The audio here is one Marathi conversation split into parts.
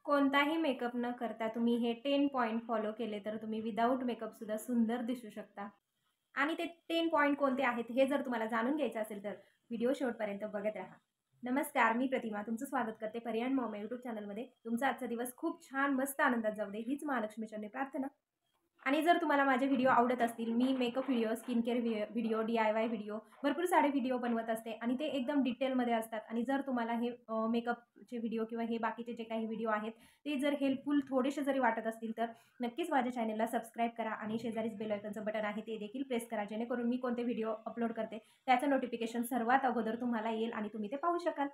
कोणताही मेकअप न करता तुम्ही हे 10 पॉइंट फॉलो केले तर तुम्ही विदाऊट मेकअपसुद्धा सुंदर दिसू शकता. आणि ते 10 पॉइंट कोणते आहेत हे जर तुम्हाला जाणून घ्यायचं असेल तर व्हिडिओ शेवटपर्यंत बघत राहा. नमस्कार, मी प्रतिमा तुमचं स्वागत करते परियन मॉम यूट्यूब चॅनलमध्ये. तुमचा आजचा दिवस खूप छान मस्त आनंदात जाऊ दे हीच महालक्ष्मी चरणी प्रार्थना. आणि जर तुम्हाला माझे व्हिडिओ आवडत असतील, मी makeup video, skin care video, DIY video, भरपूर सारे व्हिडिओ बनवत असते आणि ते एकदम डिटेलमध्ये असतात. आणि जर तुम्हाला हे मेकअपचे व्हिडिओ किंवा हे बाकीचे जे काही व्हिडिओ आहेत ते जर हेल्पफुल थोडेसे जरी वाटत असतील तर नक्कीच माझ्या चॅनलला सबस्क्राईब करा आणि शेजारीच बेल आयकॉनचं बटन आहे ते देखील प्रेस करा, जेणेकरून मी कोणते व्हिडिओ अपलोड करते त्याचं नोटिफिकेशन सर्वात अगोदर तुम्हाला येईल आणि तुम्ही ते पाहू शकाल.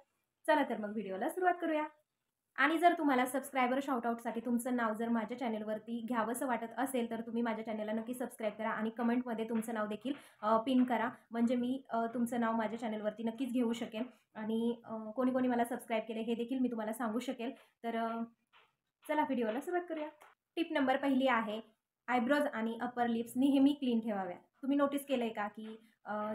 चला तर मग व्हिडिओला सुरुवात करूया. आणि जर तुम्हाला सबस्क्रायबर शाउटआउटसाठी तुमचं नाव जर माझ्या चॅनलवरती घ्यावंसं वाटत असेल तर तुम्ही माझ्या चॅनलला नक्की सबस्क्राईब करा आणि कमेंटमध्ये तुमचं नाव देखील पिन करा, म्हणजे मी तुमचं नाव माझ्या चॅनलवरती नक्कीच घेऊ शकेन. आणि कोणी कोणी मला सबस्क्राईब केले हे देखील मी तुम्हाला सांगू शकेल. तर चला व्हिडिओला सुरुवात करूया. टिप नंबर पहिली आहे, आयब्रोज आणि अपर लिप्स नेहमी क्लीन ठेवाव्या. तुम्ही नोटीस केलं आहे का की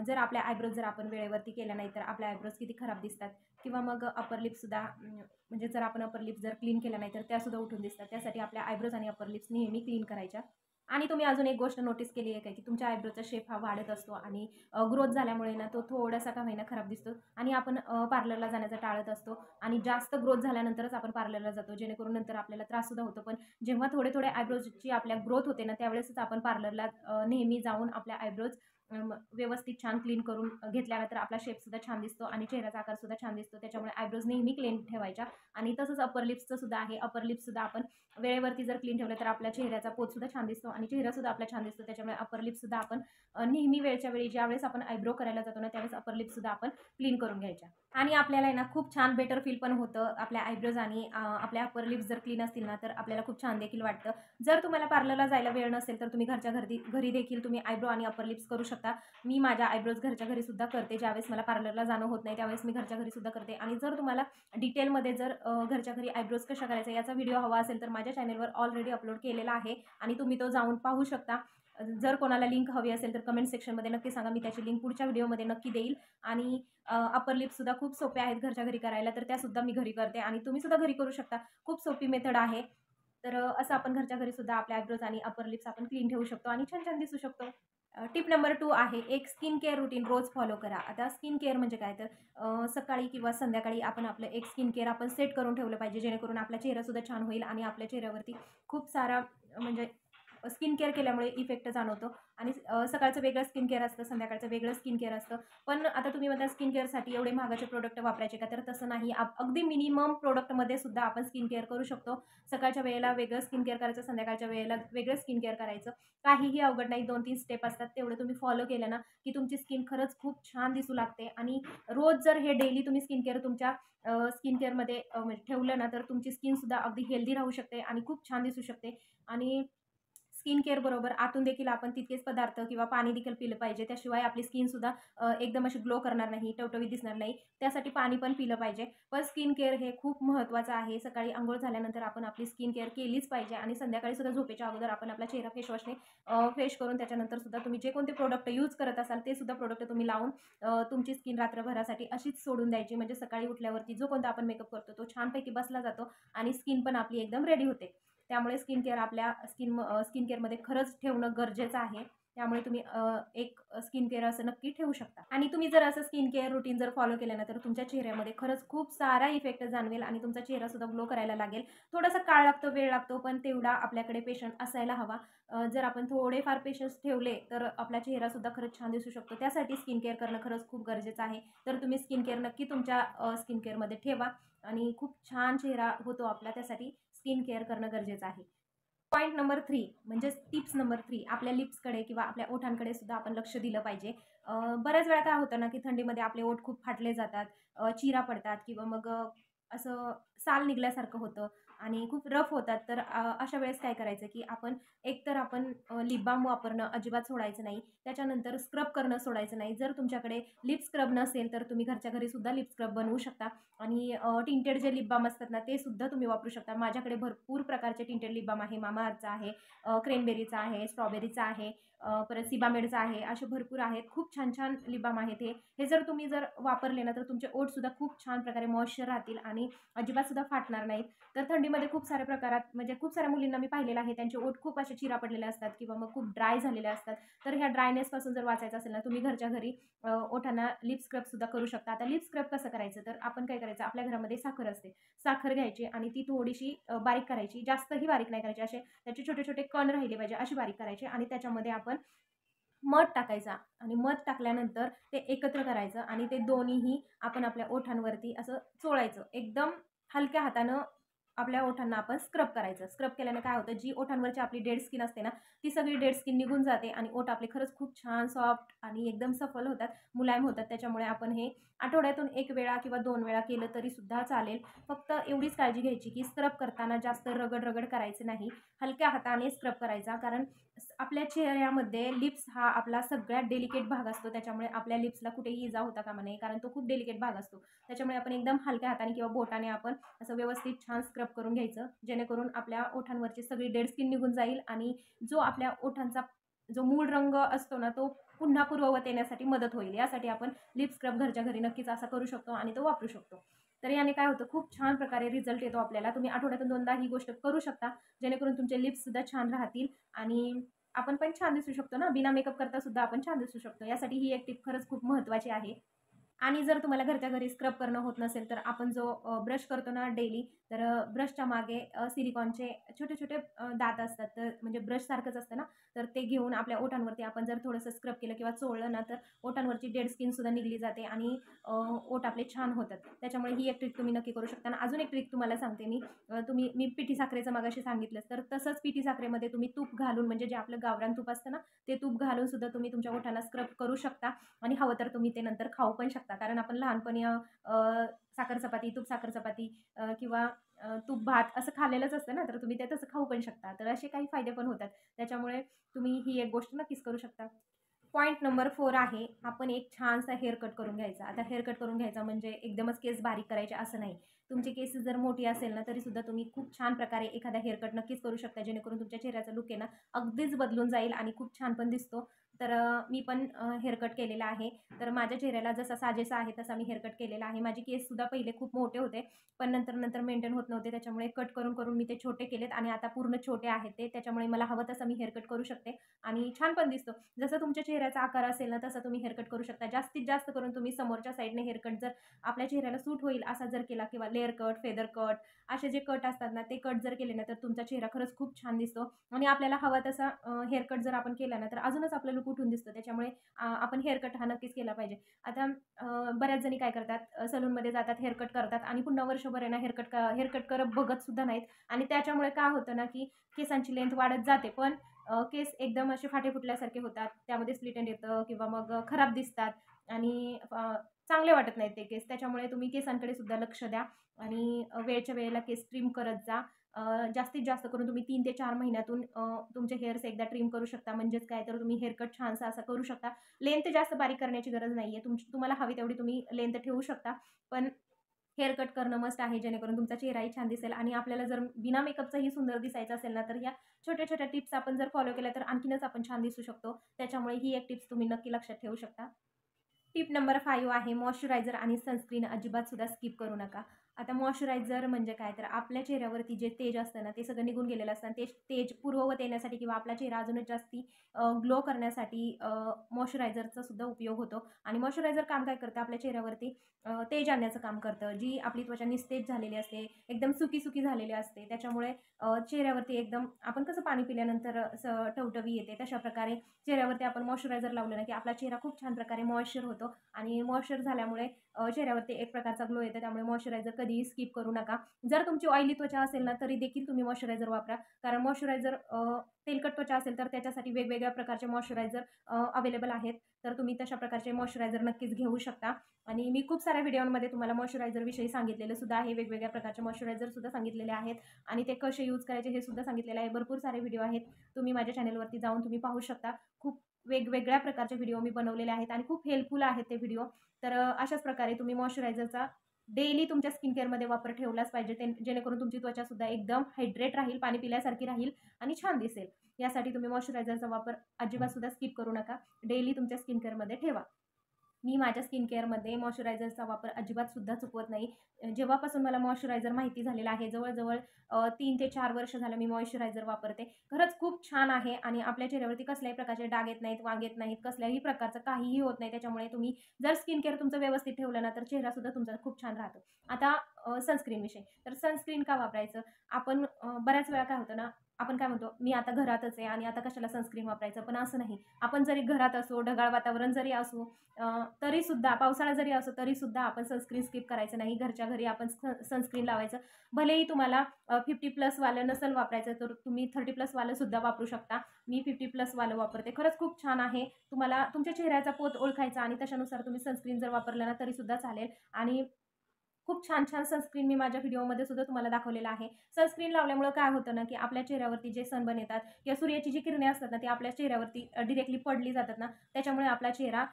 जर आपल्या आयब्रोज जर आपण वेळेवरती केल्या नाही तर आपल्या आयब्रोज किती खराब दिसतात, किंवा मग अपर लिप्ससुद्धा म्हणजे जर आपण अपर लिप्स जर क्लीन केल्या नाही तर त्यासुद्धा उठून दिसतात. त्यासाठी आपल्या आयब्रोज आणि अपर लिप्स नेहमी क्लीन करायच्या. आणि तुम्ही अजून एक गोष्ट नोटीस केली आहे का की तुमच्या आयब्रोचा शेप हा वाढत असतो आणि ग्रोथ झाल्यामुळे ना तो थोडासा का होईना खराब दिसतो आणि आपण पार्लरला जाण्याचा टाळत असतो आणि जास्त ग्रोथ झाल्यानंतरच आपण पार्लरला जातो, जेणेकरून नंतर आपल्याला त्राससुद्धा होतो. पण जेव्हा थोडे थोडे आयब्रोजची आपल्या ग्रोथ होते ना त्यावेळेसच आपण पार्लरला नेहमी जाऊन आपल्या आयब्रोज व्यवस्थित छान क्लीन करून घेतल्यानंतर आपला शेपसुद्धा छान दिसतो आणि चेहऱ्याचा आकारसुद्धा छान दिसतो. त्याच्यामुळे आयब्रोज नेहमी क्लीन ठेवायच्या. आणि तसंच अपर लिप्सचं सुद्धा आहे. अपर लिप्ससुद्धा आपण वेळेवरती जर क्लीन ठेवलं तर आपल्या चेहऱ्याचा पोतसुद्धा छान दिसतो आणि चेहरासुद्धा आपला छान दिसतो. त्याच्यामुळे अपर लिप्ससुद्धा आपण नेहमी वेळच्या वेळी ज्यावेळेस आपण आयब्रो करायला जातो ना त्यावेळेस अपर लिप्ससुद्धा आपण क्लीन करून घ्यायच्या. आणि आपल्याला आहे ना खूप छान बेटर फील पण होतं. आपल्या आयब्रोज आणि आपल्या अपर लिप्स जर क्लीन असतील ना तर आपल्याला खूप छान देखील वाटतं. जर तुम्हाला पार्लरला जायला वेळ नसेल तर तुम्ही घरच्या घरी देखील तुम्ही आयब्रो आणि अपर लिप्स करू शकता. मी माझ्या आयब्रोज घरच्या घरीसुद्धा करते. ज्यावेळेस मला पार्लरला जाणं होत नाही त्यावेळेस मी घरच्या घरीसुद्धा करते. आणि जर तुम्हाला डिटेलमध्ये जर घरच्या घरी आयब्रोज कशा करायचा याचा व्हिडिओ हवा असेल तर माझ्या चॅनलवर ऑलरेडी अपलोड केलेला आहे आणि तुम्ही तो जाऊन पाहू शकता. जर कोणाला लिंक हवी असेल तर कमेंट सेक्शनमध्ये नक्की सांगा, मी त्याची लिंक पुढच्या व्हिडिओमध्ये नक्की देईल. आणि अपर लिप्ससुद्धा खूप सोपे आहेत घरच्या घरी करायला, तर त्यासुद्धा मी घरी करते आणि तुम्हीसुद्धा घरी करू शकता. खूप सोपी मेथड आहे. तर असं आपण घरच्या घरीसुद्धा आपल्या आयब्रोज आणि अपर लिप्स आपण क्लीन ठेवू शकतो आणि छान छान दिसू शकतो. टिप नंबर 2 आहे, एक स्किन केअर रुटीन रोज फॉलो करा. आता स्किन केअर म्हणजे काय तर सकाळी किंवा संध्याकाळी आपण आपलं एक स्किन केअर आपण सेट करून ठेवलं पाहिजे, जेणेकरून आपला चेहरासुद्धा छान होईल आणि आपल्या चेहऱ्यावरती खूप सारा म्हणजे स्किन केअर केल्यामुळे इफेक्ट जाणवतो. आणि सकाळचं वेगळं स्किन केअर असतं, संध्याकाळचं वेगळं स्किन केअर असतं. पण आता तुम्ही म्हणता स्किन केअरसाठी एवढे महागाचे प्रोडक्ट वापरायचे का, तर तसं नाही. अगदी मिनिमम प्रोडक्टमध्ये सुद्धा आपण स्किन केअर करू शकतो. सकाळच्या वेळेला वेगळं स्किन केअर करायचं, संध्याकाळच्या वेळेला वेगळं स्किन केअर करायचं. काहीही अवघड नाही, 2-3 स्टेप असतात, तेवढे तुम्ही फॉलो केलं ना की तुमची स्किन खरंच खूप छान दिसू लागते. आणि रोज जर हे डेली तुम्ही स्किन केअर तुमच्या स्किन केअरमध्ये म्हणजे ठेवलं ना तर तुमची स्किनसुद्धा अगदी हेल्दी राहू शकते आणि खूप छान दिसू शकते. आणि स्किन केअर बरोबर आतून देखील आपण तितकेच पदार्थ किंवा पाणी देखील पिलं पाहिजे. त्याशिवाय आपली स्किनसुद्धा एकदम अशी ग्लो करणार नाही, टवटवीत दिसणार नाही. त्यासाठी पाणी पण पिलं पाहिजे. पण स्किन केअर हे खूप महत्त्वाचं आहे. सकाळी अंघोळ झाल्यानंतर आपण आपली स्किन केअर केलीच पाहिजे आणि संध्याकाळीसुद्धा झोपेच्या अगोदर आपण आपला चेहरा फेसवॉशने फ्रेश करून त्याच्यानंतरसुद्धा तुम्ही जे कोणते प्रोडक्ट यूज करत असाल ते सुद्धा प्रोडक्ट तुम्ही लावून तुमची स्किन रात्रभरासाठी अशीच सोडून द्यायची. म्हणजे सकाळी उठल्यावरती जो कोणता आपण मेकअप करतो तो छानपैकी बसला जातो आणि स्किन पण आपली एकदम रेडी होते. त्यामुळे स्किन केअर आपल्या स्किन केअरमध्ये खरंच ठेवणं गरजेचं आहे. त्यामुळे तुम्ही एक स्किन केअर असं नक्की ठेवू शकता. आणि तुम्ही जर असं स्किन केअर रुटीन जर फॉलो केलं ना तर तुमच्या चेहऱ्यामध्ये खरंच खूप सारा इफेक्ट जाणवेल आणि तुमचा चेहरासुद्धा ग्लो करायला लागेल. थोडासा काळ लागतो, वेळ लागतो, पण तेवढा आपल्याकडे पेशंट असायला हवा. जर आपण थोडेफार पेशन्स ठेवले तर आपला चेहरासुद्धा खरंच छान दिसू शकतो. त्यासाठी स्किन केअर करणं खरंच खूप गरजेचं आहे. तर तुम्ही स्किन केअर नक्की तुमच्या स्किन केअरमध्ये ठेवा आणि खूप छान चेहरा होतो आपला. त्यासाठी स्किन केअर करणं गरजेचं आहे. पॉईंट नंबर 3 म्हणजे टिप्स नंबर 3, आपल्या लिप्सकडे किंवा आपल्या ओठांकडे सुद्धा आपण लक्ष दिलं पाहिजे. बऱ्याच वेळा काय होतं ना की थंडीमध्ये आपले ओठ खूप फाटले जातात, चिरा पडतात किंवा मग असं साल निघल्यासारखं होतं आणि खूप रफ होतात. तर अशा वेळेस काय करायचं की आपण एकतर आपण लिप बाम वापरणं अजिबात सोडायचं नाही. त्याच्यानंतर स्क्रब करणं सोडायचं नाही. जर तुमच्याकडे लिप स्क्रब नसेल तर तुम्ही घरच्या घरीसुद्धा लिप स्क्रब बनवू शकता. आणि टिंटेड जे लिप बाम असतात ना ते सुद्धा तुम्ही वापरू शकता. माझ्याकडे भरपूर प्रकारचे टिंटेड लिप बाम आहे. मामाअर्थचा आहे, क्रेनबेरीचा आहे, स्ट्रॉबेरीचा आहे, परत सिबामेडचा आहे, असे भरपूर आहेत. खूप छान छान लिप बाम आहेत. हे जर तुम्ही जर वापरले ना तर तुमचे ओठसुद्धा खूप छान प्रकारे मॉइश्चर राहतील आणि आणि अजिबातसुद्धा फाटणार नाहीत. तर थंडीमध्ये खूप साऱ्या प्रकारात म्हणजे खूप साऱ्या मुलींना मी पाहिलेलं आहे, त्यांचे ओठ खूप असे चिरा पडलेले असतात किंवा मग खूप ड्राय झालेले असतात. तर ह्या ड्रायनेसपासून जर वाचायचं असेल ना, तुम्ही घरच्या घरी ओठांना लिप स्क्रबसुद्धा करू शकता. आता लिप स्क्रब कसं करायचं, तर आपण काय करायचं, आपल्या घरामध्ये साखर असते. साखर घ्यायची आणि ती थोडीशी बारीक करायची, जास्तही बारीक नाही करायची, असे त्याचे छोटे छोटे कण राहिले पाहिजे अशी बारीक करायची आणि त्याच्यामध्ये आपण मध टाकायचा आणि मध टाकल्यानंतर ते एकत्र करायचं आणि ते दोन्हीही आपण आपल्या ओठांवरती असं चोळायचं. एकदम हलक्या हातानं आपल्या ओठांना आपण स्क्रब करायचं. स्क्रब केल्याने काय होतं, जी ओठांवरची आपली डेड स्किन असते ना, ती सगळी डेड स्किन निघून जाते आणि ओठ आपले खरंच खूप छान सॉफ्ट आणि एकदम सफल होतात, मुलायम होतात. त्याच्यामुळे आपण हे आठवड्यातून 1 वेळा किंवा 2 वेळा केलं तरी सुद्धा चालेल. फक्त एवढीच काळजी घ्यायची की स्क्रब करताना जास्त रगड करायचे नाही. हलक्या हाताने स्क्रब करायचा, कारण आपल्या चेहऱ्यामध्ये लिप्स हा आपला सगळ्यात डेलिकेट भाग असतो. त्याच्यामुळे आपल्या लिप्सला कुठेही इजा होता कामा नये, कारण तो खूप डेलिकेट भाग असतो. त्याच्यामुळे आपण एकदम हलक्या हाताने किंवा बोटाने आपण असं व्यवस्थित छान स्क्रब करून घ्यायचं, जेणेकरून आपल्या ओठांवरची सगळी डेड स्किन निघून जाईल आणि जो आपल्या ओठांचा जो मूळ रंग असतो ना, तो पुन्हा पूर्ववत येण्यासाठी मदत होईल. यासाठी आपण लिप स्क्रब घरच्या घरी नक्कीच असा करू शकतो आणि तो वापरू शकतो. तर याने काय होतं, खूप छान प्रकारे रिझल्ट येतो आपल्याला. तुम्ही आठवड्यातून 2दा ही गोष्ट करू शकता, जेणेकरून तुमचे लिप्ससुद्धा छान राहतील आणि आपण पण छान दिसू शकतो ना, बिना मेकअप करता सुद्धा आपण छान दिसू शकतो. यासाठी ही एक टिप खरंच खूप महत्त्वाची आहे. आणि जर तुम्हाला घरच्या घरी स्क्रब करणं होत नसेल, तर आपण जो ब्रश करतो ना डेली, तर ब्रशच्या मागे सिलिकॉनचे छोटे-छोटे दात असतात. तर म्हणजे ब्रशसारखंच असतं ना, तर ते घेऊन आपल्या ओठांवरती आपण जर थोडंसं स्क्रब केलं किंवा चोळलं ना, तर ओठांवरची डेड स्किनसुद्धा निघली जाते आणि ओठ आपले छान होतात. त्याच्यामुळे ही एक ट्रिक तुम्ही नक्की करू शकता. आणि अजून एक ट्रिक तुम्हाला सांगते मी. मी पिठी साखरेचं मगाशी सांगितलंच, तर तसंच पिठी साखरेमध्ये तुम्ही तूप घालून, म्हणजे जे आपलं गावरान तूप असतं ना, ते तूप घालून सुद्धा तुम्ही तुमच्या ओठांना स्क्रब करू शकता आणि हवं तर तुम्ही ते नंतर खाऊ पण शकता. कारण आपण लहानपणी साखर चपाती, तूप साखर चपाती किंवा तूप भात असं खाल्लेलंच असतं ना, तर तुम्ही ते तसं खाऊ पण शकता. तर असे काही फायदे पण होतात. त्याच्यामुळे तुम्ही ही एक गोष्ट नक्कीच करू शकता. पॉइंट नंबर 4 आहे, आपण एक छानसा हेअर कट करून घ्यायचा. आता हेअर कट करून घ्यायचा म्हणजे एकदमच केस बारीक करायचे असं नाही. तुमचे केस जर मोठी असेल ना, तरीसुद्धा तुम्ही खूप छान प्रकारे एखादा हेअर कट नक्कीच करू शकता, जेणेकरून तुमच्या चेहऱ्याचा लूक आहे ना, अगदीच बदलून जाईल आणि खूप छान पण दिसतो. तर मी पण हेअर कट केलेला आहे. तर माझ्या चेहऱ्याला जसा साजेसा आहे तसा मी हेअर कट केलेला आहे. माझे केससुद्धा पहिले खूप मोठे होते, पण नंतर मेंटेन होत नव्हते. त्याच्यामुळे कट करून मी ते छोटे केलेत आणि आता पूर्ण छोटे आहेत ते. त्याच्यामुळे मला हवं तसं मी हेअर कट करू शकते आणि छान पण दिसतो. जसं तुमच्या चेहऱ्याचा आकार असेल ना, तसा तुम्ही हेअर कट करू शकता. जास्तीत जास्त करून तुम्ही समोरच्या साईडने हेअर कट जर आपल्या चेहऱ्याला सूट होईल असा जर केला किंवा लेअर कट, फेदर कट असे जे कट असतात ना, ते कट जर केले ना, तर तुमचा चेहरा खरंच खूप छान दिसतो आणि आपल्याला हवा तसा हेअर कट जर आपण केला ना, तर अजूनच आपलं लूक उठून दिसतं. त्याच्यामुळे आपण हेअर कट हा नक्कीच केला पाहिजे. आता बऱ्याच जणी काय करतात, सलूनमध्ये जातात, हेअर कट करतात आणि पुन्हा वर्षभर आहे ना हेअर कट करत बघत सुद्धा नाहीत आणि त्याच्यामुळे काय होतं ना, की केसांची लेंथ वाढत जाते, पण केस एकदम असे फाटे फुटल्यासारखे होतात. त्यामध्ये स्प्लिट एंड येतं किंवा मग खराब दिसतात आणि चांगले वाटत नाहीत ते केस. त्याच्यामुळे तुम्ही केसांकडे सुद्धा लक्ष द्या आणि वेळच्या वेळेला केस ट्रिम करत जा. जास्तीत जास्त करून तुम्ही 3 ते 4 महिन्यातून तुमचे हेअर्स एकदा ट्रिम करू शकता. म्हणजेच काय, तर तुम्ही हेअर कट छानसा असा करू शकता. लेंथ जास्त बारीक करण्याची गरज नाही आहे. तुम्हाला हवी तेवढी तुम्ही लेंथ ठेवू शकता. पण हेअर कट करणं मस्ट आहे, जेणेकरून तुमचा चेहराही छान दिसेल आणि आपल्याला जर बिना मेकअपचंही सुंदर दिसायचं असेल ना, तर ह्या छोट्या-छोट्या टिप्स आपण जर फॉलो केल्या तर आणखीनच आपण छान दिसू शकतो. त्याच्यामुळे ही एक टिप्स तुम्ही नक्की लक्षात ठेवू शकता. टिप नंबर 5 आहे, मॉइश्चरायझर आणि सनस्क्रीन अजिबात सुद्धा स्किप करू नका. आता मॉइश्चरायझर म्हणजे काय, तर आपल्या चेहऱ्यावरती जे तेज असतं ना, ते सगळं निघून गेलेलं असतं आणि ते तेज पूर्ववत येण्यासाठी किंवा आपला चेहरा अजूनच जास्ती ग्लो करण्यासाठी मॉइश्चरायझरचा सुद्धा उपयोग होतो. आणि मॉइश्चरायझर काम काय करतं, आपल्या चेहऱ्यावरती तेज आणण्याचं काम करतं. जी आपली त्वचा निस्तेज झालेली असते, एकदम सुकी झालेली असते, त्याच्यामुळे चेहऱ्यावरती एकदम आपण कसं पाणी पिल्यानंतर असं टवटवी येते, तशा प्रकारे चेहऱ्यावरती आपण मॉइश्चरायझर लावलं ना, की आपला चेहरा खूप छान प्रकारे मॉइश्चर होतो आणि मॉइश्चर झाल्यामुळे चेहऱ्यावरती एक प्रकारचा ग्लो येतो. त्यामुळे मॉइश्चरायझर कधीही स्किप करू नका. जर तुमची ऑइली त्वचा असेल ना, तरी देखील तुम्ही मॉइश्चरायझर वापरा. कारण मॉइश्चरायझर तेलकट त्वचा असेल तर त्याच्यासाठी वेगवेगळ्या प्रकारचे मॉइश्चरायझर अवेलेबल आहेत. तर तुम्ही तशा प्रकारचे मॉइश्चरायझर नक्कीच घेऊ शकता. आणि मी खूप साऱ्या व्हिडिओमध्ये तुम्हाला मॉइश्चरायझरविषयी सांगितलेलं सुद्धा आहे. वेगवेगळ्या प्रकारचे मॉइश्चरायझर सुद्धा सांगितलेले आहेत आणि ते कसे यूज करायचे हे सुद्धा सांगितलेलं आहे. भरपूर सारे व्हिडिओ आहेत. तुम्ही माझ्या चॅनलवरती जाऊन तुम्ही पाहू शकता. खूप वेगवेगळ्या प्रकारचे व्हिडिओ मी बनवलेले आहेत आणि खूप हेल्पफुल आहेत ते व्हिडिओ. तर अशाच प्रकारे तुम्ही मॉइश्चरायझरचा डेली तुमच्या स्किन केअरमध्ये वापर ठेवलाच पाहिजे, जेणेकरून तुमची त्वचासुद्धा एकदम हायड्रेट राहील, पाणी पिल्यासारखी राहील आणि छान दिसेल. यासाठी तुम्ही मॉइश्चरायझरचा वापर अजिबात सुद्धा स्किप करू नका. डेली तुमच्या स्किन केअरमध्ये ठेवा. मी माझ्या स्किन केअरमध्ये मॉइश्चरायझरचा वापर अजिबातसुद्धा चुकवत नाही. जेव्हापासून मला मॉइश्चरायझर माहिती झालेलं आहे, जवळ-जवळ 3 ते 4 वर्ष झालं मी मॉइश्चरायझर वापरते. खरंच खूप छान आहे आणि आपल्या चेहऱ्यावरती कसल्याही प्रकारचे डाग येत नाहीत, वांग येत नाहीत, कसल्याही प्रकारचं काहीही होत नाही. त्याच्यामुळे तुम्ही जर स्किन केअर तुमचं व्यवस्थित ठेवलं ना, तर चेहरासुद्धा तुमचा खूप छान राहतो. आता सनस्क्रीनविषयी. तर सनस्क्रीन का वापरायचं? आपण बऱ्याच वेळा काय होतं ना, आपण काय म्हणतो, मी आता घरातच आहे आणि आता कशाला सनस्क्रीन वापरायचं? पण असं नाही. आपण जरी घरात असो, ढगाळ वातावरण जरी असो, तरीसुद्धा पावसाळा जरी असो, तरीसुद्धा आपण सनस्क्रीन स्किप करायचं नाही. घरच्या घरी आपण सनस्क्रीन लावायचं. भलेही तुम्हाला 50+ वालं नसेल वापरायचं, तर तुम्ही 30+ वालं सुद्धा वापरू शकता. मी 50+ वालं वापरते. खरंच खूप छान आहे. तुम्हाला तुमच्या चेहऱ्याचा पोत ओळखायचा आणि तशानुसार तुम्ही सनस्क्रीन जर वापरलं ना, तरीसुद्धा चालेल. आणि खूप छान-छान सनस्क्रीन मी माझ्या व्हिडिओमध्ये सुद्धा तुम्हाला दाखवलेलं आहे. सनस्क्रीन लावल्यामुळं काय होतं ना, की आपल्या चेहऱ्यावरती जे सनबर्न येतात किंवा सूर्याची जी किरणे असतात ना, ती आपल्या चेहऱ्यावरती डायरेक्टली पडली जातात ना, त्याच्यामुळे आपला चेहरा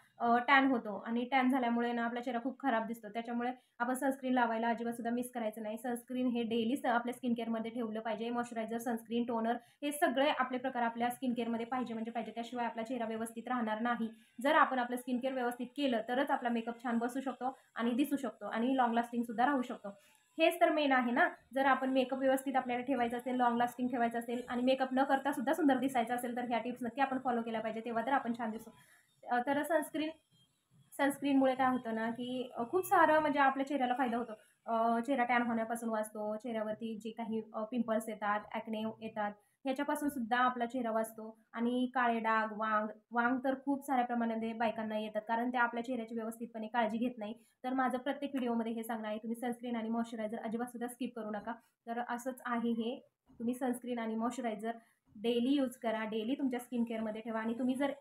टॅन होतो आणि टॅन झाल्यामुळे ना आपला चेहरा खूप खराब दिसतो. त्याच्यामुळे आपण सनस्क्रीन लावायला अजिबातसुद्धा मिस करायचं नाही. सनस्क्रीन हे डेलीच आपल्या स्किन केअरमध्ये ठेवलं पाहिजे. मॉइश्चरायझर, सनस्क्रीन, टोनर हे सगळे आपले प्रकार आपल्या स्किन केअरमध्ये पाहिजे म्हणजे पाहिजे. त्याशिवाय आपला चेहरा व्यवस्थित राहणार नाही. जर आपण आपलं स्किन केअर व्यवस्थित केलं, तरच आपला मेकअप छान बसू शकतो आणि दिसू शकतो आणि लाँग लास्टिंग सुद्धा राहू शकतो. हेच तर मेन आहे ना. जर आपण मेकअप व्यवस्थित आपल्याला ठेवायचा असेल, लाँग लास्टिंग ठेवायचं असेल आणि मेकअप न करता सुद्धा सुंदर दिसायचं असेल, तर ह्या टिप्स नक्की आपण फॉलो केल्या पाहिजे. तेव्हा तर आपण छान दिसू. तर सनस्क्रीनमुळे काय होतं ना, की खूप सारं म्हणजे आपल्या चेहऱ्याला फायदा होतो. चेहरा टॅन होण्यापासून वाचतो. चेहऱ्यावरती जे काही पिंपल्स येतात, ॲक्ने येतात, ह्याच्यापासून सुद्धा आपला चेहरा वाचतो. आणि काळे डाग, वांग तर खूप साऱ्या प्रमाणामध्ये बायकांना येतात, कारण त्या आपल्या चेहऱ्याची व्यवस्थितपणे काळजी घेत नाही. तर माझं प्रत्येक व्हिडिओमध्ये हे सांगणं आहे, तुम्ही सनस्क्रीन आणि मॉइश्चरायझर अजिबातसुद्धा स्किप करू नका. तर असंच आहे हे. तुम्ही सनस्क्रीन आणि मॉइश्चरायझर डेली यूज करा. डेली तुमच्या स्किन केअरमध्ये ठेवा आणि तुम्ही जर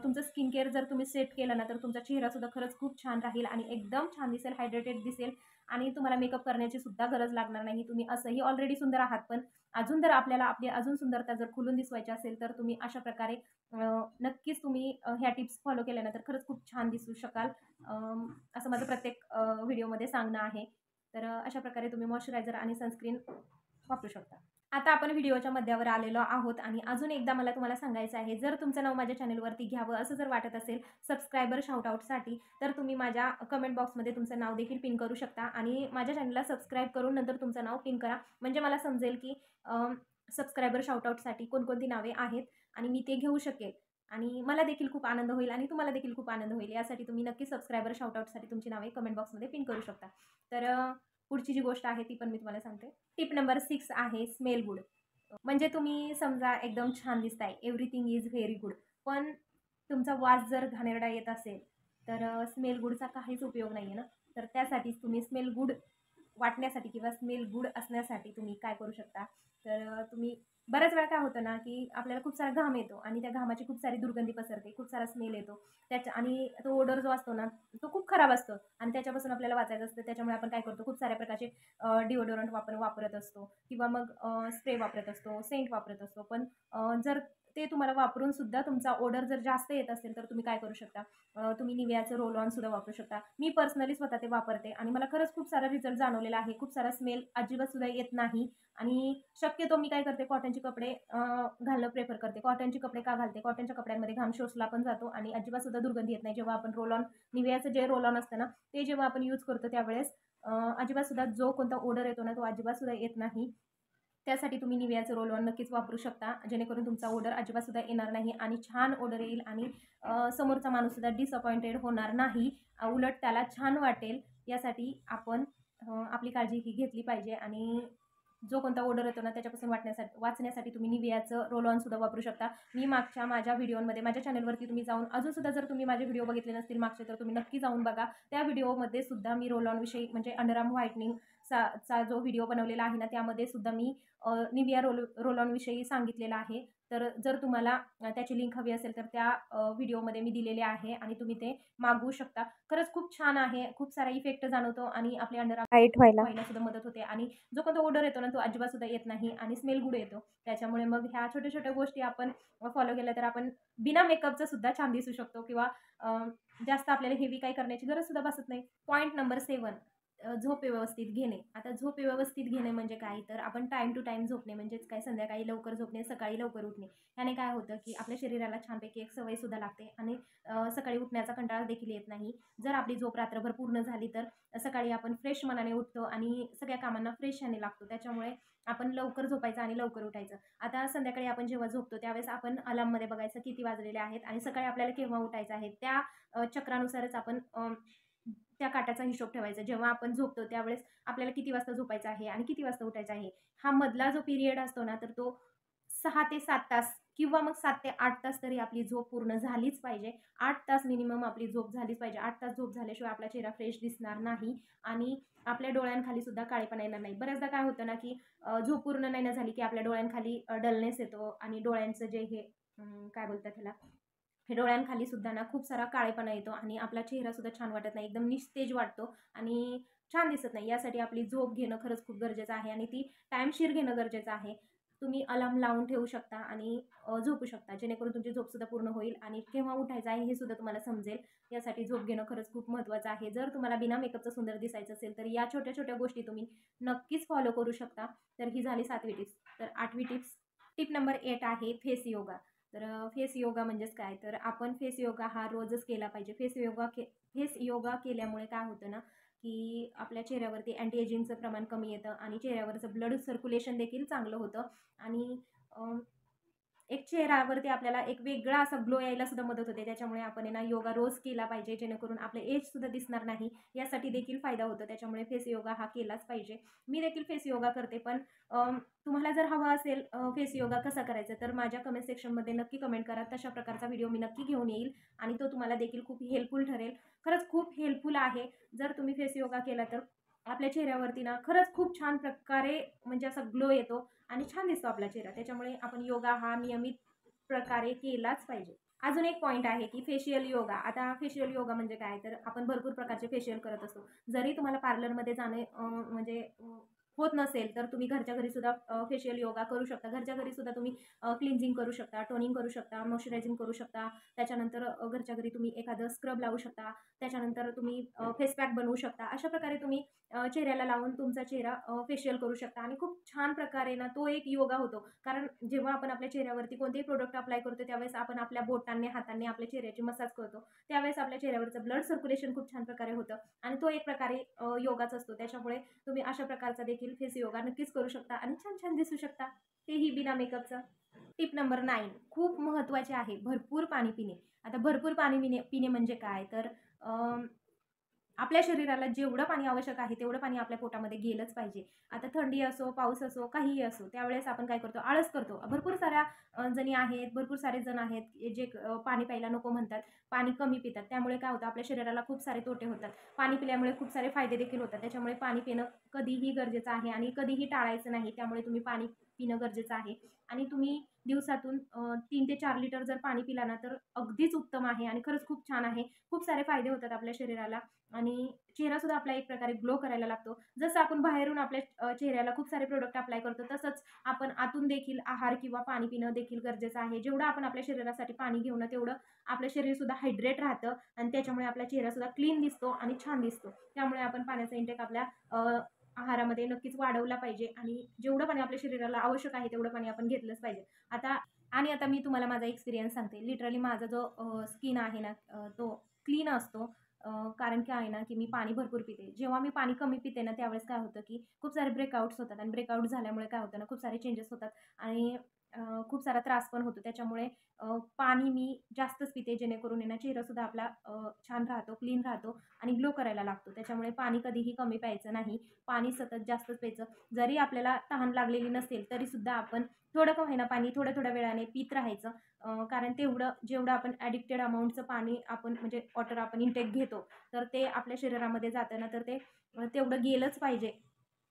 तुमचं स्किन केअर जर तुम्ही सेट केलं ना, तर तुमचा चेहरासुद्धा खरंच खूप छान राहील आणि एकदम छान दिसेल, हायड्रेटेड दिसेल आणि तुम्हाला मेकअप करण्याची सुद्धा गरज लागणार नाही. तुम्ही असंही ऑलरेडी सुंदर आहात, पण अजून जर आपल्याला आपली अजून सुंदरता जर खुलून दिसवायची असेल, तर तुम्ही अशा प्रकारे नक्कीच तुम्ही ह्या टिप्स फॉलो केल्या ना, तर खरंच खूप छान दिसू शकाल. असं माझं प्रत्येक व्हिडिओमध्ये सांगणं आहे. तर अशा प्रकारे तुम्ही मॉइश्चरायझर आणि सनस्क्रीन वापरू शकता. आता आपण व्हिडिओच्या मध्यावर आलेलो आहोत आणि अजून एकदा मला तुम्हाला सांगायचं आहे, जर तुमचं नाव माझ्या चॅनलवरती घ्यावं असं जर वाटत असेल सबस्क्रायबर शाउटआउटसाठी, तर तुम्ही माझ्या कमेंट बॉक्समध्ये तुमचं नाव देखील पिन करू शकता आणि माझ्या चॅनलला सबस्क्राईब करून नंतर तुमचं नाव पिन करा. म्हणजे मला समजेल की सबस्क्रायबर शाउटआउटसाठी कोणकोणती नावे आहेत आणि मी ते घेऊ शकेल आणि मला देखील खूप आनंद होईल आणि तुम्हाला देखील खूप आनंद होईल. यासाठी तुम्ही नक्की सबस्क्रायबर शाउटआउटसाठी तुमची नावे कमेंट बॉक्समध्ये पिन करू शकता. तर पुढची जी गोष्ट आहे ती पण मी तुम्हाला सांगते. टिप नंबर 6 आहे स्मेल गुड. म्हणजे तुम्ही समजा एकदम छान दिसताय, एव्हरीथिंग इज व्हेरी गुड. पण तुमचा वास जर घाणेरडा येत असेल, तर स्मेल गुडचा काहीच उपयोग नाही आहे ना. तर त्यासाठीच तुम्ही स्मेल गुड वाटण्यासाठी किंवा स्मेल गुड असण्यासाठी तुम्ही काय करू शकता, तर तुम्ही बऱ्याच वेळा काय होतं ना, की आपल्याला खूप सारा घाम येतो आणि त्या घामाची खूप सारी दुर्गंधी पसरते, खूप सारा स्मेल येतो. आणि तो ओडर जो असतो ना, तो खूप खराब असतो आणि त्याच्यापासून आपल्याला वाचायचं असतं. त्याच्यामुळे आपण काय करतो, खूप साऱ्या प्रकारचे डिओडोरंट वापरत असतो किंवा मग स्प्रे वापरत असतो, सेंट वापरत असतो. पण जर ते तुम्हाला वापरून सुद्धा तुमचा ओडर जर जास्त येत असेल, तर तुम्ही काय करू शकता, तुम्ही निव्हियाचं रोल ऑन सुद्धा वापरू शकता. मी पर्सनली स्वतः ते वापरते आणि मला खरंच खूप सारा रिझल्ट जाणवलेला आहे. खूप सारा स्मेल अजिबात सुद्धा येत नाही आणि शक्यतो मी काय करते, कॉटनचे कपडे घालणं प्रेफर करते. कॉटनचे कपडे का घालते? कॉटनच्या कपड्यांमध्ये घाम शोषला पण जातो आणि अजिबात सुद्धा दुर्गंधी येत नाही. जेव्हा आपण रोल ऑन निव्हियाचं जे रोल ऑन असतं ना, ते जेव्हा आपण यूज करतो त्यावेळेस अजिबात सुद्धा जो कोणता ओडर येतो ना, तो अजिबात सुद्धा येत नाही. त्यासाठी तुम्ही निव्हियाचं रोल ऑन नक्कीच वापरू शकता, जेणेकरून तुमचा ऑर्डर अजिबातसुद्धा येणार नाही आणि छान ऑर्डर येईल आणि समोरचा माणूससुद्धा डिसअपॉइंटेड होणार नाही. उलट त्याला छान वाटेल. यासाठी आपण आपली काळजी ही घेतली पाहिजे आणि जो कोणता ऑर्डर येतो ना, त्याच्यापासून वाचण्यासाठी तुम्ही निव्हियाचं रोल ऑन सुद्धा वापरू शकता. मी मागच्या माझ्या व्हिडिओमध्ये माझ्या चॅनलवरती तुम्ही जाऊन अजूनसुद्धा जर तुम्ही माझे व्हिडिओ बघितले नसतील मागचे, तर तुम्ही नक्की जाऊन बघा. त्या व्हिडिओमध्ये सुद्धा मी रोल ऑनविषयी म्हणजे अंडरआर्म व्हाईटनिंग चा जो व्हिडिओ बनवलेला आहे ना, त्यामध्ये सुद्धा मी निव्हिया रोल ऑनविषयी सांगितलेलं आहे. तर जर तुम्हाला त्याची लिंक हवी असेल, तर त्या व्हिडिओमध्ये मी दिलेले आहे आणि तुम्ही ते मागवू शकता. खरंच खूप छान आहे. खूप सारा इफेक्ट जाणवतो आणि आपले अंडरआर्म टाईट व्हायला सुद्धा मदत होते आणि जो कोणता ऑर्डर येतो ना, तो अजिबात सुद्धा येत नाही आणि स्मेल गुड येतो. त्याच्यामुळे मग ह्या छोट्या-छोट्या गोष्टी आपण फॉलो केल्या, तर आपण बिना मेकअपचं सुद्धा छान दिसू शकतो किंवा जास्त आपल्याला हेवी काही करण्याची गरज सुद्धा भासत नाही. पॉइंट नंबर 7 झोप व्यवस्थित घेणे. आता झोप व्यवस्थित घेणे म्हणजे काय, तर आपण टाईम टू टाईम झोपणे, म्हणजेच काय, संध्याकाळी लवकर झोपणे, सकाळी लवकर उठणे. याने काय होतं की आपल्या शरीराला छानपैकी एक सवयसुद्धा लागते आणि सकाळी उठण्याचा कंटाळा देखील येत नाही. जर आपली झोप रात्रभर पूर्ण झाली तर सकाळी आपण फ्रेश मनाने उठतो आणि सगळ्या कामांना फ्रेश याने लागतो. त्याच्यामुळे आपण लवकर झोपायचं आणि लवकर उठायचं. आता संध्याकाळी आपण जेव्हा झोपतो त्यावेळेस आपण अलार्ममध्ये बघायचं किती वाजलेले आहेत आणि सकाळी आपल्याला केव्हा उठायचं आहे. त्या चक्रानुसारच आपण त्या काट्याचा हिशोब ठेवायचा. जेव्हा आपण झोपतो त्यावेळेस आपल्याला किती वाजता झोपायचं आहे आणि किती वाजता उठायचं आहे. हा मधला जो पिरियड असतो ना, तर तो 6 ते 7 तास किंवा मग 7 ते 8 तास तरी आपली झोप पूर्ण झालीच पाहिजे. 8 तास मिनिमम आपली झोप झालीच पाहिजे. 8 तास झोप झाल्याशिवाय आपला चेहरा फ्रेश दिसणार नाही आणि आपल्या डोळ्यांखाली सुद्धा काळेपणा येणार नाही. बऱ्याचदा काय होतं ना, की झोप पूर्ण नाही ना झाली, की आपल्या डोळ्यांखाली डलनेस येतो आणि डोळ्यांचं जे हे काय बोलतात त्याला, हे डोळ्यांखाली सुद्धा ना खूप सारा काळेपणा येतो आणि आपला चेहरा सुद्धा छान वाटत नाही. एकदम निस्तेज वाटतो आणि छान दिसत नाही. यासाठी आपली झोप घेणं खरंच खूप गरजेचं आहे आणि ती टाईमशीर घेणं गरजेचं आहे. तुम्ही अलार्म लावून ठेवू शकता आणि झोपू शकता, जेणेकरून तुमची झोपसुद्धा पूर्ण होईल आणि केव्हा उठायचं आहे हे सुद्धा तुम्हाला समजेल. यासाठी झोप घेणं खरंच खूप महत्त्वाचं आहे. जर तुम्हाला बिना मेकअपचं सुंदर दिसायचं असेल तर या छोट्या छोट्या गोष्टी तुम्ही नक्कीच फॉलो करू शकता. तर ही झाली 7वी टिप्स. तर 8वी टिप्स, टिप नंबर 8 आहे फेस योगा. तर फेस योगा म्हणजेच काय, तर आपण फेस योगा हा रोजच केला पाहिजे. फेस योगा केल्यामुळे काय होतं ना, की आपल्या चेहऱ्यावरती अँटी एजिंगचं प्रमाण कमी येतं आणि चेहऱ्यावरचं ब्लड सर्क्युलेशन देखील चांगलं होतं आणि एक चेहऱ्यावरती आपल्याला एक वेगळा असा ग्लो यायला सुद्धा मदत होते. त्याच्यामुळे आपण आहे ना योगा रोज केला पाहिजे, जेणेकरून आपलं एज सुद्धा दिसणार नाही. यासाठी देखील फायदा होतो. त्याच्यामुळे फेस योगा हा केलाच पाहिजे. मी देखील फेस योगा करते. पण तुम्हाला जर हवा असेल फेस योगा कसा करायचा, तर माझ्या कमेंट सेक्शनमध्ये नक्की कमेंट करा. तशा प्रकारचा व्हिडिओ मी नक्की घेऊन येईल आणि तो तुम्हाला देखील खूप हेल्पफुल ठरेल. खरंच खूप हेल्पफुल आहे. जर तुम्ही फेस योगा केला तर आपल्या चेहऱ्यावरती ना खरंच खूप छान प्रकारे म्हणजे असा ग्लो येतो आणि छान दिसतो आपला चेहरा. त्याच्यामुळे आपण योगा हा नियमित प्रकारे केलाच पाहिजे. अजून एक पॉईंट आहे की फेशियल योगा. आता फेशियल योगा म्हणजे काय, तर आपण भरपूर प्रकारचे फेशियल करत असतो. जरी तुम्हाला पार्लरमध्ये जाणे म्हणजे होत नसेल तर तुम्ही घरच्या घरी सुद्धा फेशियल योगा करू शकता. घरच्या घरी सुद्धा तुम्ही क्लिन्झिंग करू शकता, टोनिंग करू शकता, मॉइश्चरायझिंग करू शकता. त्याच्यानंतर घरच्या घरी तुम्ही एखादं स्क्रब लावू शकता. त्याच्यानंतर तुम्ही फेस पॅक बनवू शकता. अशा प्रकारे तुम्ही चेहऱ्याला लावून तुमचा चेहरा फेशियल करू शकता आणि खूप छान प्रकारे ना तो एक योगा होतो. कारण जेव्हा आपण आपल्या चेहऱ्यावरती कोणतेही प्रोडक्ट अप्लाय करतो त्यावेळेस आपण आपल्या बोटांनी, हातांनी आपल्या चेहऱ्याची मसाज करतो. त्यावेळेस आपल्या चेहऱ्यावरचं ब्लड सर्क्युलेशन खूप छान प्रकारे होतं आणि तो एक प्रकारे योगाच असतो. त्याच्यामुळे तुम्ही अशा प्रकारचा देखील फेस योगा नक्कीच करू शकता आणि छान छान दिसू शकता, तेही बिना मेकअपचं. टिप नंबर 9 खूप महत्त्वाचे आहे, भरपूर पाणी पिणे. आता भरपूर पाणी पिणे म्हणजे काय, तर आपल्या शरीराला जेवढं पाणी आवश्यक आहे तेवढं पाणी आपल्या पोटामध्ये गेलंच पाहिजे. आता थंडी असो, पाऊस असो, काहीही असो, त्यावेळेस आपण काय करतो, आळस करतो. भरपूर साऱ्या जणी आहेत, भरपूर सारे जण आहेत जे पाणी प्यायला नको म्हणतात, पाणी कमी पितात. त्यामुळे काय होतं, आपल्या शरीराला खूप सारे तोटे होतात. पाणी पिल्यामुळे खूप सारे फायदे देखील होतात. त्याच्यामुळे पाणी पिणं कधीही गरजेचं आहे आणि कधीही टाळायचं नाही. त्यामुळे तुम्ही पाणी पिणं गरजेचं आहे आणि तुम्ही दिवसातून 3 ते 4 लिटर जर पाणी पिला ना तर अगदीच उत्तम आहे आणि खरंच खूप छान आहे. खूप सारे फायदे होतात आपल्या शरीराला आणि चेहरासुद्धा आपला एक प्रकारे ग्लो करायला लागतो. जसं आपण बाहेरून आपल्या चेहऱ्याला खूप सारे प्रोडक्ट अप्लाय करतो, तसंच आपण आतून देखील आहार किंवा पाणी पिणं देखील गरजेचं आहे. जेवढं आपण आपल्या शरीरासाठी पाणी घेऊ ना, तेवढं आपलं शरीरसुद्धा हायड्रेट राहतं आणि त्याच्यामुळे आपला चेहरासुद्धा क्लीन दिसतो आणि छान दिसतो. त्यामुळे आपण पाण्याचा इंटेक आपल्या आहारामध्ये नक्कीच वाढवला पाहिजे आणि जेवढं पाणी आपल्या शरीराला आवश्यक आहे तेवढं पाणी आपण घेतलंच पाहिजे. आता मी तुम्हाला माझा एक्सपिरियन्स सांगते. लिटरली माझा जो स्किन आहे ना तो क्लीन असतो. कारण काय आहे ना, की मी पाणी भरपूर पिते. जेव्हा मी पाणी कमी पिते ना, त्यावेळेस काय होतं, की खूप सारे ब्रेकआउट्स होतात आणि ब्रेकआउट झाल्यामुळे काय होतं ना, खूप सारे चेंजेस होतात आणि खूप सारा त्रास पण होतो. त्याच्यामुळे पाणी मी जास्तच पिते, जेणेकरून आहे ना चेहरासुद्धा आपला छान राहतो, क्लीन राहतो आणि ग्लो करायला लागतो. त्याच्यामुळे पाणी कधीही कमी प्यायचं नाही. पाणी सतत जास्तच प्यायचं. जरी आपल्याला तहान लागलेली नसेल तरीसुद्धा आपण थोडं का होईना पाणी थोड्या वेळाने पीत राहायचं. कारण जेवढं आपण ॲडिक्टेड अमाऊंटचं पाणी आपण म्हणजे वॉटर आपण इंटेक घेतो, तर ते आपल्या शरीरामध्ये जातं ना, तर ते तेवढं गेलंच पाहिजे.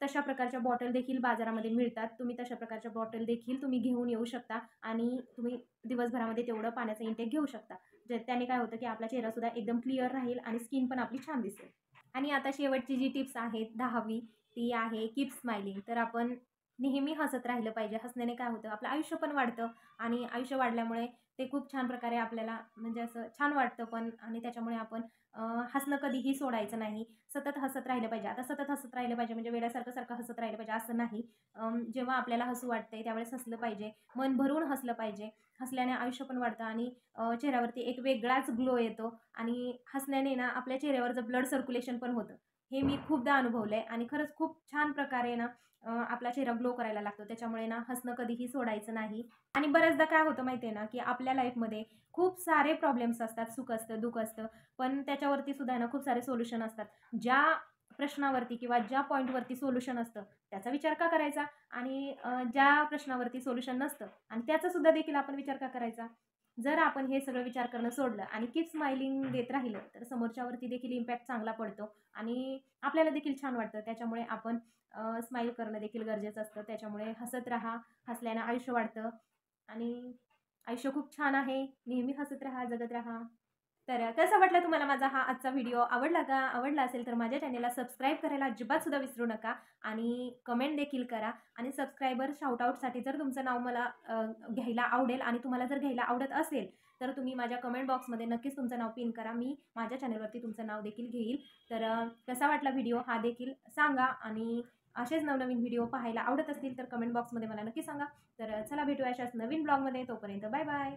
तशा प्रकारच्या बॉटल देखील बाजारामध्ये मिळतात. तुम्ही तशा प्रकारच्या बॉटल देखील तुम्ही घेऊन येऊ शकता आणि तुम्ही दिवसभरामध्ये तेवढं पाण्याचा इंटेक घेऊ शकता. त्याने काय होतं, की आपला चेहरासुद्धा एकदम क्लिअर राहील आणि स्किन पण आपली छान दिसेल. आणि आता शेवटची जी टिप्स आहे 10वी, ती आहे कीप स्माइलिंग. तर आपण नेहमी हसत राहिलं पाहिजे. हसण्याने काय होतं, आपलं आयुष्य पण वाढतं आणि आयुष्य वाढल्यामुळे ते खूप छान प्रकारे आपल्याला म्हणजे असं छान वाटतं पण, आणि त्याच्यामुळे आपण हसणं कधीही सोडायचं नाही. सतत हसत राहिलं पाहिजे. आता सतत हसत राहिलं पाहिजे म्हणजे वेड्यासारखं हसत राहिलं पाहिजे असं नाही. जेव्हा आपल्याला हसू वाटतंय त्यावेळेस हसलं पाहिजे. मन भरून हसलं पाहिजे. हसल्याने आयुष्य पण वाढतं आणि चेहऱ्यावरती एक वेगळाच ग्लो येतो आणि हसण्याने ना आपल्या चेहऱ्यावरचं ब्लड सर्क्युलेशन पण होतं. हे मी खूपदा अनुभवलंय आणि खरंच खूप छान प्रकारे ना आपला चेहरा ग्लो करायला लागतो. त्याच्यामुळे ना हसणं कधीही सोडायचं नाही. आणि बऱ्याचदा काय होतं माहिती आहे ना, की आपल्या लाईफमध्ये खूप सारे प्रॉब्लेम्स असतात, सुख असतं, दुःख असतं. पण त्याच्यावरती सुद्धा ना खूप सारे सोल्युशन असतात. ज्या प्रश्नावरती किंवा ज्या पॉईंटवरती सोल्युशन असतं, त्याचा विचार का करायचा? आणि ज्या प्रश्नावरती सोल्युशन नसतं आणि त्याचा सुद्धा देखील आपण विचार का करायचा? जर आपण हे सगळं विचार करणं सोडलं आणि कीप स्माइलिंग देत राहिलं, तर समोरच्यावरती देखील इम्पॅक्ट चांगला पडतो आणि आपल्याला देखील छान वाटतं. त्याच्यामुळे आपण स्माईल करणं देखील गरजेचं असतं. त्याच्यामुळे हसत राहा. हसल्यानं आयुष्य वाढतं आणि आयुष्य खूप छान आहे. नेहमी हसत राहा, जगत राहा. तर कसा वाटला तुम्हाला माझा हा आजचा व्हिडिओ? आवडला का? आवडला असेल तर माझ्या चॅनेलला सबस्क्राईब करायला अजिबात सुद्धा विसरू नका आणि कमेंट देखील करा. आणि सबस्क्रायबर शाउटआउटसाठी जर तुमचं नाव मला घ्यायला आवडेल आणि तुम्हाला जर घ्यायला आवडत असेल, तर तुम्ही माझ्या कमेंट बॉक्समध्ये नक्कीच तुमचं नाव पिन करा. मी माझ्या चॅनेलवरती तुमचं नाव देखील घेईल. तर कसा वाटला व्हिडिओ हा देखील सांगा आणि असेच नवनवीन व्हिडिओ पाहायला आवडत असतील तर कमेंट बॉक्समध्ये मला नक्की सांगा. तर चला भेटूया अशाच नवीन ब्लॉगमध्ये. तोपर्यंत बाय बाय.